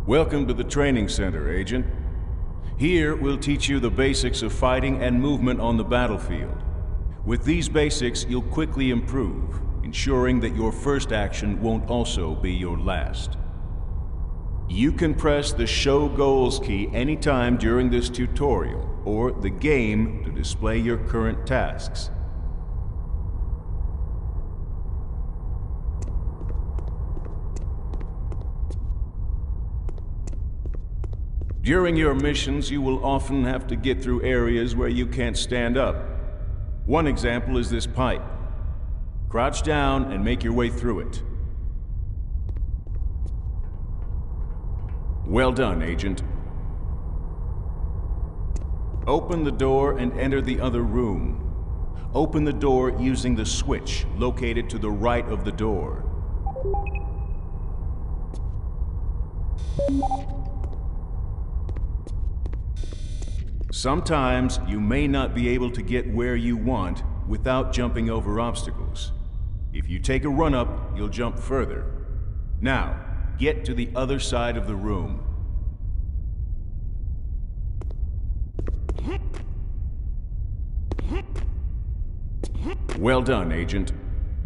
Welcome to the training center, Agent. Here, we'll teach you the basics of fighting and movement on the battlefield. With these basics, you'll quickly improve, ensuring that your first action won't also be your last. You can press the Show Goals key anytime during this tutorial, or the game to display your current tasks. During your missions, you will often have to get through areas where you can't stand up. One example is this pipe. Crouch down and make your way through it. Well done, Agent. Open the door and enter the other room. Open the door using the switch located to the right of the door. Sometimes you may not be able to get where you want without jumping over obstacles. If you take a run-up, you'll jump further. Now, get to the other side of the room. Well done, Agent.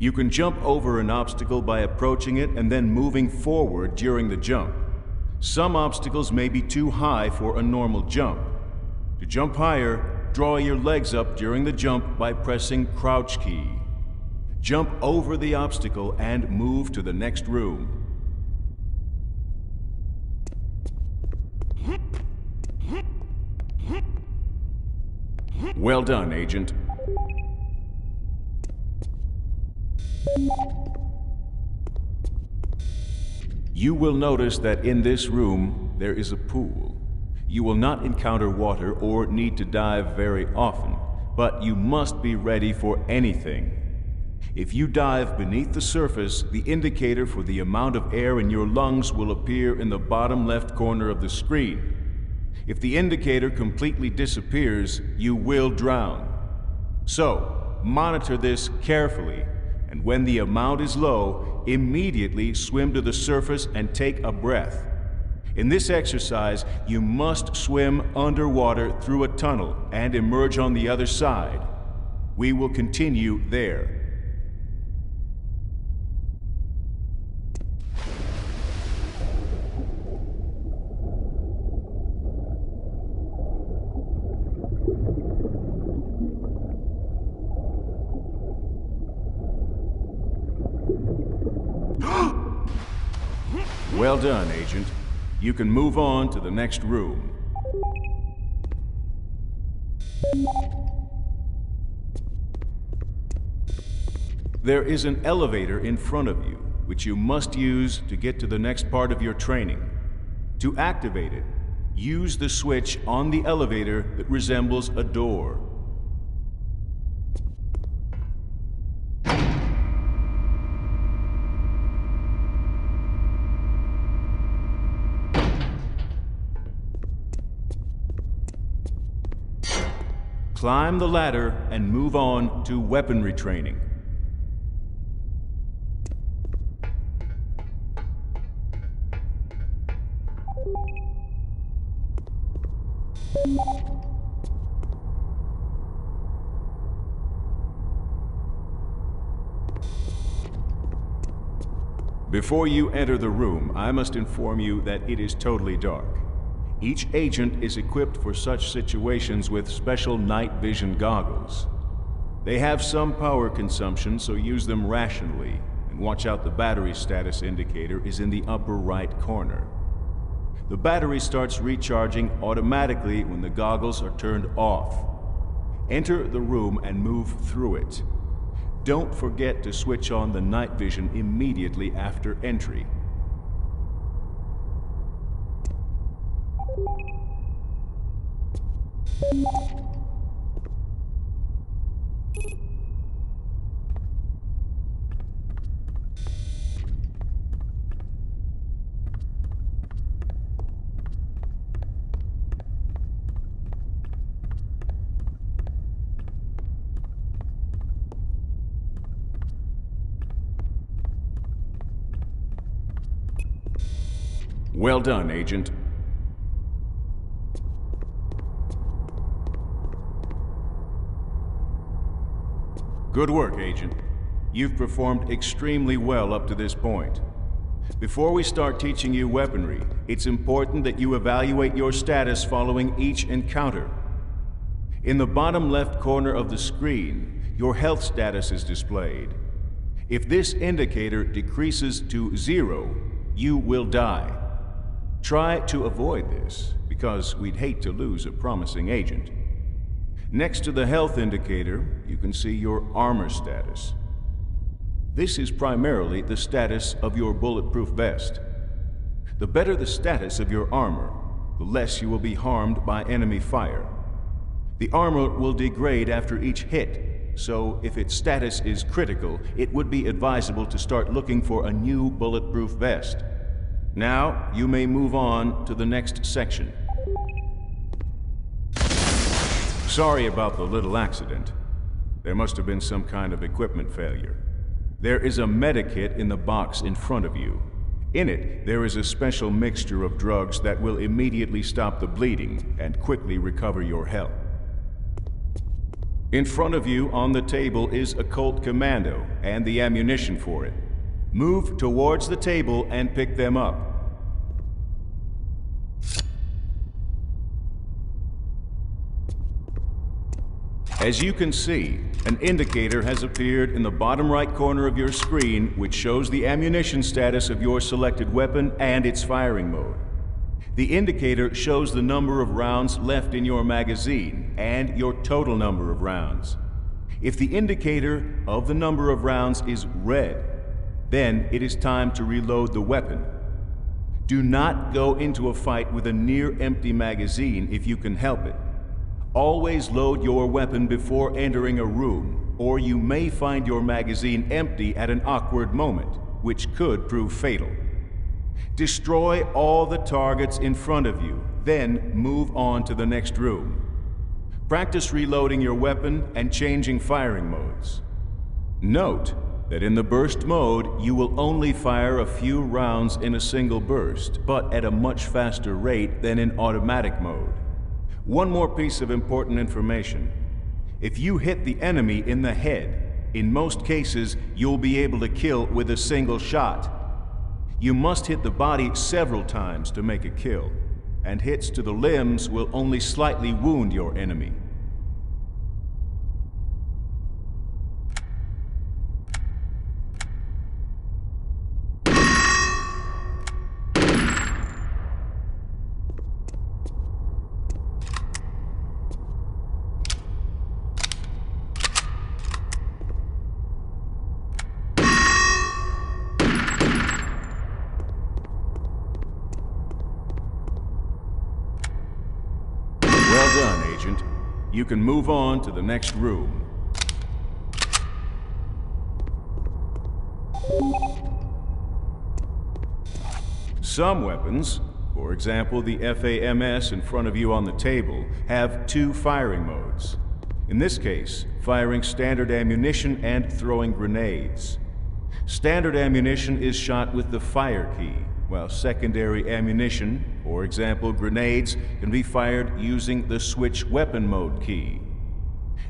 You can jump over an obstacle by approaching it and then moving forward during the jump. Some obstacles may be too high for a normal jump. To jump higher, draw your legs up during the jump by pressing Crouch key. Jump over the obstacle and move to the next room. Well done, Agent. You will notice that in this room there is a pool. You will not encounter water or need to dive very often, but you must be ready for anything. If you dive beneath the surface, the indicator for the amount of air in your lungs will appear in the bottom left corner of the screen. If the indicator completely disappears, you will drown. So, monitor this carefully, and when the amount is low, immediately swim to the surface and take a breath. In this exercise, you must swim underwater through a tunnel and emerge on the other side. We will continue there. Well done, Agent. You can move on to the next room. There is an elevator in front of you, which you must use to get to the next part of your training. To activate it, use the switch on the elevator that resembles a door. Climb the ladder and move on to weaponry training. Before you enter the room, I must inform you that it is totally dark. Each agent is equipped for such situations with special night vision goggles. They have some power consumption, so use them rationally, and watch out the battery status indicator is in the upper right corner. The battery starts recharging automatically when the goggles are turned off. Enter the room and move through it. Don't forget to switch on the night vision immediately after entry. Well done, Agent. Good work, Agent. You've performed extremely well up to this point. Before we start teaching you weaponry, it's important that you evaluate your status following each encounter. In the bottom left corner of the screen, your health status is displayed. If this indicator decreases to 0, you will die. Try to avoid this, because we'd hate to lose a promising agent. Next to the health indicator, you can see your armor status. This is primarily the status of your bulletproof vest. The better the status of your armor, the less you will be harmed by enemy fire. The armor will degrade after each hit, so if its status is critical, it would be advisable to start looking for a new bulletproof vest. Now, you may move on to the next section. Sorry about the little accident. There must have been some kind of equipment failure. There is a medikit in the box in front of you. In it, there is a special mixture of drugs that will immediately stop the bleeding and quickly recover your health. In front of you on the table is a Colt Commando and the ammunition for it. Move towards the table and pick them up. As you can see, an indicator has appeared in the bottom right corner of your screen which shows the ammunition status of your selected weapon and its firing mode. The indicator shows the number of rounds left in your magazine and your total number of rounds. If the indicator of the number of rounds is red, then it is time to reload the weapon. Do not go into a fight with a near-empty magazine if you can help it. Always load your weapon before entering a room, or you may find your magazine empty at an awkward moment, which could prove fatal. Destroy all the targets in front of you, then move on to the next room. Practice reloading your weapon and changing firing modes. Note that in the burst mode, you will only fire a few rounds in a single burst, but at a much faster rate than in automatic mode. One more piece of important information. If you hit the enemy in the head, in most cases, you'll be able to kill with a single shot. You must hit the body several times to make a kill, and hits to the limbs will only slightly wound your enemy. Well done, Agent. You can move on to the next room. Some weapons, for example the FAMS in front of you on the table, have two firing modes. In this case, firing standard ammunition and throwing grenades. Standard ammunition is shot with the fire key, while secondary ammunition, for example grenades, can be fired using the switch weapon mode key.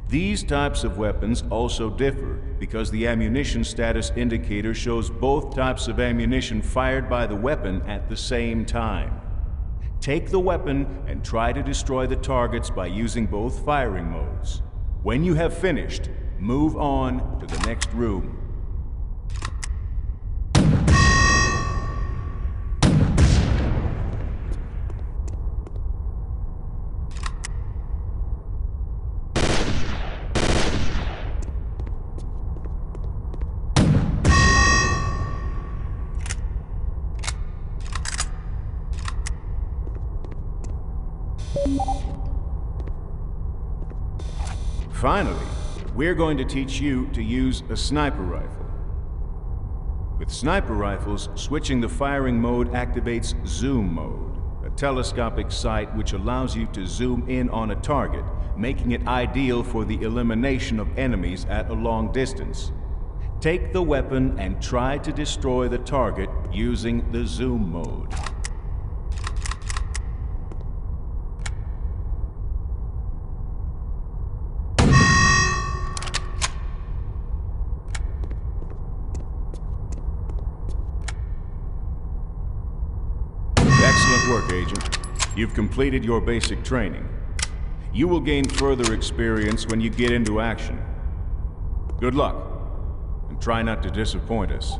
These types of weapons also differ because the ammunition status indicator shows both types of ammunition fired by the weapon at the same time. Take the weapon and try to destroy the targets by using both firing modes. When you have finished, move on to the next room. Finally, we're going to teach you to use a sniper rifle. With sniper rifles, switching the firing mode activates zoom mode, a telescopic sight which allows you to zoom in on a target, making it ideal for the elimination of enemies at a long distance. Take the weapon and try to destroy the target using the zoom mode. Excellent work, Agent. You've completed your basic training. You will gain further experience when you get into action. Good luck, and try not to disappoint us.